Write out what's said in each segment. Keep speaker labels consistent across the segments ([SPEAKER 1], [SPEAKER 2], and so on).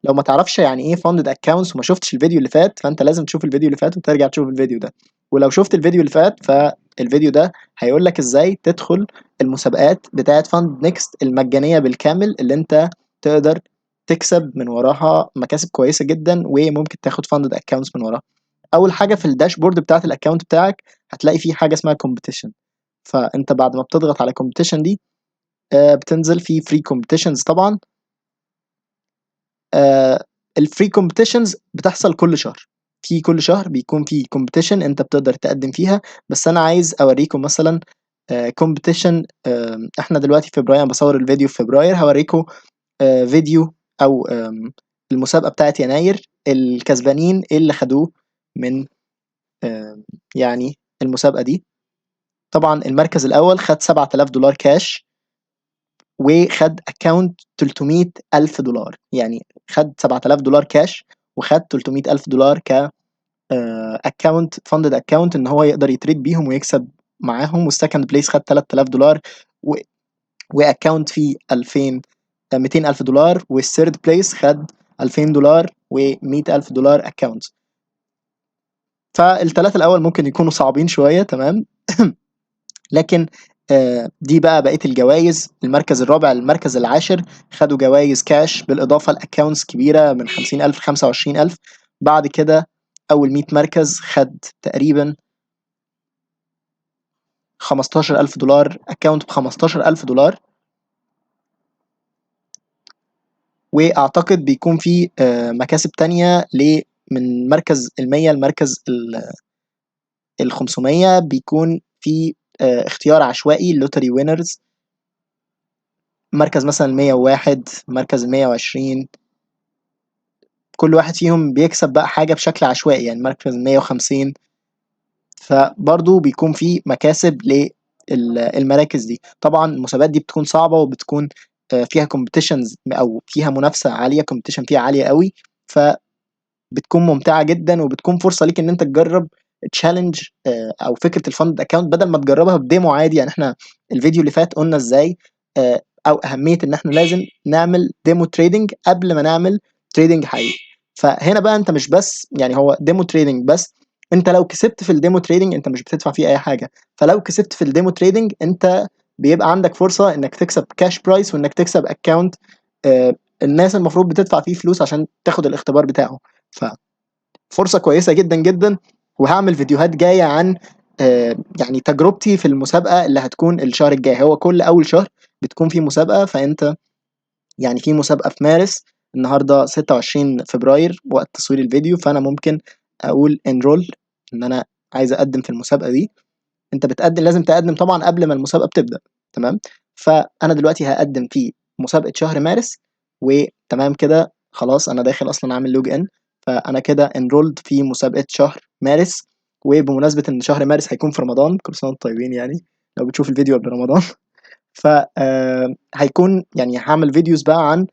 [SPEAKER 1] لو ما تعرفش يعني ايه funded accounts وما شفتش الفيديو اللي فات، فانت لازم تشوف الفيديو اللي فات وترجع تشوف الفيديو ده. ولو شفت الفيديو اللي فات، فالفيديو ده هيقول لك ازاي تدخل المسابقات بتاعه فاند نيكست المجانيه بالكامل، اللي انت تقدر تكسب من وراها مكاسب كويسه جدا، وممكن تاخد funded accounts من وراها. اول حاجه في الداشبورد بتاعت الاكونت بتاعك هتلاقي فيه حاجه اسمها competition. فانت بعد ما بتضغط على competition دي بتنزل في free competitions طبعا. الفري كومبيتيشنز بتحصل كل شهر، في كل شهر بيكون في كومبيتيشن انت بتقدر تقدم فيها. بس انا عايز اوريكم مثلا كومبيتيشن. احنا دلوقتي في فبراير، انا بصور الفيديو في فبراير، هوريكم فيديو او المسابقة بتاعت يناير، الكسبانين ايه اللي خدوه من يعني المسابقة دي. طبعا المركز الاول خد $7000 كاش، وخد اكونت $300,000. يعني خد $7000 كاش وخد $300,000 ك اكونت فاندد اكونت ان هو يقدر يتريد بيهم ويكسب معاهم. والسكند بليس خد $3000 واكونت فيه 200,000 دولار. والثيرد بليس خد $2000 و100,000 دولار اكونت. فالثلاثة الاول ممكن يكونوا صعبين شوية، تمام. لكن دي بقى بقية الجوائز. المركز الرابع المركز العاشر خدوا جوائز كاش بالإضافة لأكاونتس كبيرة من 50,000 25,000. بعد كده أول 100 مركز خد تقريبا $15,000 أكاونت ب$15,000. وأعتقد بيكون في مكاسب تانية من مركز 100 المركز 500 بيكون في اختيار عشوائي لوتري وينرز. مركز مثلا 101، مركز 120، كل واحد فيهم بيكسب بقى حاجة بشكل عشوائي. يعني مركز 150، فبرضو بيكون في مكاسب للمراكز دي. طبعا المسابقات دي بتكون صعبة وبتكون فيها كومبيتيشنز او فيها منافسة عالية، كومبيتيشن فيها عالية قوي، فبتكون ممتعة جدا وبتكون فرصة ليك ان انت تجرب تشالنج او فكرة الفند اكونت بدل ما تجربها بديمو عادي. يعني احنا الفيديو اللي فات قلنا ازاي او اهمية ان احنا لازم نعمل ديمو تريدنج قبل ما نعمل تريدنج حقيقي. فهنا بقى انت مش بس يعني هو ديمو تريدنج بس، انت لو كسبت في الديمو تريدنج انت مش بتدفع فيه اي حاجة. فلو كسبت في الديمو تريدنج انت بيبقى عندك فرصة انك تكسب كاش برايس وانك تكسب اكونت الناس المفروض بتدفع فيه فلوس عشان تاخد الاختبار بتاعه. ففرصة كويسة جدا جدا. وهعمل فيديوهات جاية عن يعني تجربتي في المسابقة اللي هتكون الشهر الجاي. هو كل أول شهر بتكون في مسابقة، فأنت يعني في مسابقة في مارس، النهاردة 26 فبراير وقت تصوير الفيديو، فأنا ممكن أقول انرول إن أنا عايز أقدم في المسابقة دي. أنت بتقدم، لازم تقدم طبعا قبل ما المسابقة بتبدأ، تمام. فأنا دلوقتي هقدم في مسابقة شهر مارس، وتمام كده خلاص أنا داخل أصلا عامل لوج إن، فأنا كده انرولد في مسابقة شهر مارس. وبمناسبة إن شهر مارس هيكون في رمضان، كل سنة وانتم طيبين يعني لو بتشوف الفيديو قبل رمضان. ف هيكون يعني هعمل فيديوز بقى عن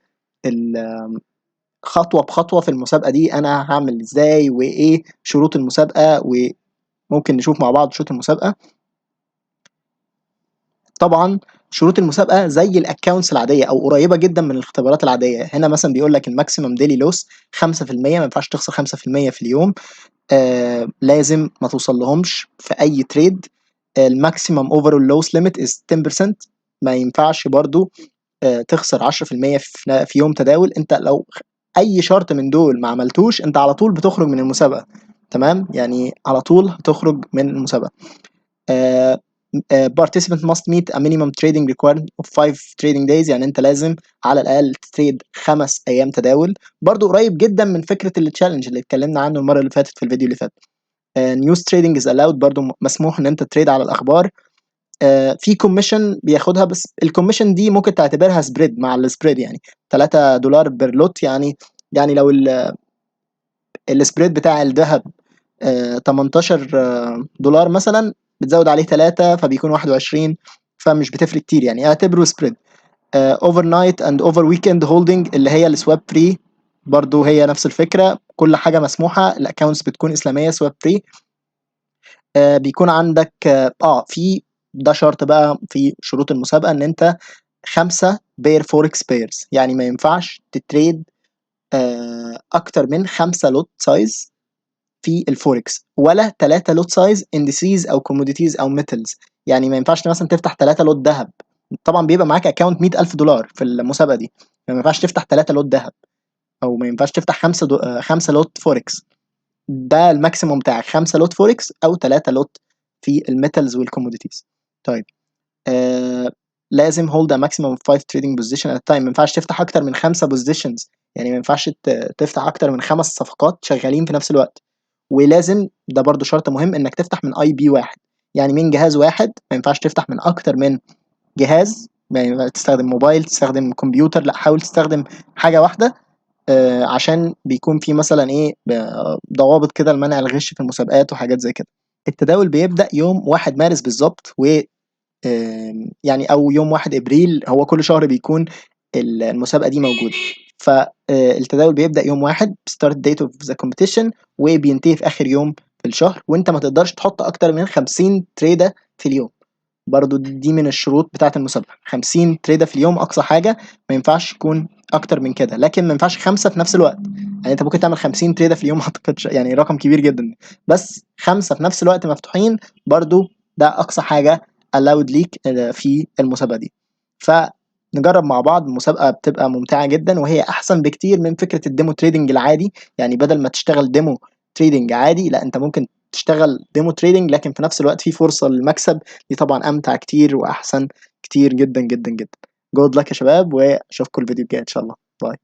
[SPEAKER 1] خطوة بخطوة في المسابقة دي، أنا هعمل إزاي وإيه شروط المسابقة، وممكن نشوف مع بعض شروط المسابقة. طبعا شروط المسابقة زي الأكاونتس العادية أو قريبة جدا من الاختبارات العادية. هنا مثلا بيقول لك الماكسيمم ديلي لوس 5%، ما ينفعش تخسر 5% في اليوم. لازم ما توصل لهمش في أي تريد. الماكسيمم اوفرول لوس ليميت از 10%، ما ينفعش برضو تخسر 10% في يوم تداول. انت لو اي شرط من دول ما عملتوش انت على طول بتخرج من المسابقة، تمام. يعني على طول هتخرج من المسابقة. participant must meet a minimum trading requirement of 5 trading days. يعني انت لازم على الاقل تتريد 5 ايام تداول. برضو قريب جدا من فكرة التشالنج اللي اتكلمنا عنه المرة اللي فاتت في الفيديو اللي فات. news trading is allowed، برضو مسموح ان انت تريد على الاخبار. في كوميشن بياخدها، بس الكوميشن دي ممكن تعتبرها سبريد مع السبريد، يعني $3 بير لوت. يعني لو السبريد بتاع الذهب $18 مثلا، بتزود عليه 3 فبيكون 21، فمش بتفرق كتير، يعني اعتبره سبريد. اوفر نايت اند اوفر ويكند هولدنج اللي هي السواب فري، برضو هي نفس الفكرة، كل حاجة مسموحة. الاكونتس بتكون اسلامية سواب فري. بيكون عندك في ده شرط بقى في شروط المسابقة، ان انت 5 بير فوركس بيرز. يعني ما ينفعش تتريد اكتر من 5 لوت سايز في الفوركس، ولا 3 لوت سايز اندسيز او كوموديتيز او ميتالز. يعني ما ينفعش مثلا تفتح 3 لوت ذهب، طبعا بيبقى معاك اكونت $100,000 في المسابقه دي، فما ينفعش تفتح 3 لوت ذهب، او ما ينفعش تفتح 5 لوت فوركس. ده الماكسيموم بتاعك 5 لوت فوركس او 3 لوت في الميتالز والكوموديتيز. طيب لازم hold a maximum of 5 trading position at a time. ما ينفعش تفتح اكتر من 5 positions، يعني ما ينفعش تفتح اكتر من 5 صفقات شغالين في نفس الوقت. ولازم ده برضو شرط مهم انك تفتح من اي بي واحد، يعني من جهاز واحد، ما ينفعش تفتح من اكتر من جهاز. يعني تستخدم موبايل، تستخدم كمبيوتر، لا حاول تستخدم حاجة واحدة، عشان بيكون في مثلا ايه ضوابط كده لمنع الغش في المسابقات وحاجات زي كده. التداول بيبدأ يوم 1 مارس بالظبط، و يعني او يوم 1 ابريل، هو كل شهر بيكون المسابقة دي موجودة. فالتداول بيبدأ يوم 1 start date of the competition، وبينتهي في آخر يوم في الشهر. وانت ما تقدرش تحط اكتر من 50 تريدة في اليوم، برضو دي من الشروط بتاعة المسابقة. 50 تريدة في اليوم أقصى حاجة، ما ينفعش يكون أكتر من كده، لكن ما ينفعش 5 في نفس الوقت. يعني أنت ممكن تعمل 50 تريدة في اليوم، ما أعتقدش، يعني رقم كبير جدا، بس 5 في نفس الوقت مفتوحين، برضو ده أقصى حاجة allowed ليك في المسابقة دي. فنجرب مع بعض، المسابقة بتبقى ممتعة جدا، وهي أحسن بكتير من فكرة الديمو تريدنج العادي. يعني بدل ما تشتغل ديمو تريدنج عادي، لا أنت ممكن تشتغل ديمو تريدنج، لكن في نفس الوقت في فرصة للمكسب. دي طبعا امتع كتير واحسن كتير جدا جدا جدا. جود لك يا شباب، واشوفكم الفيديو الجاي ان شاء الله. باي.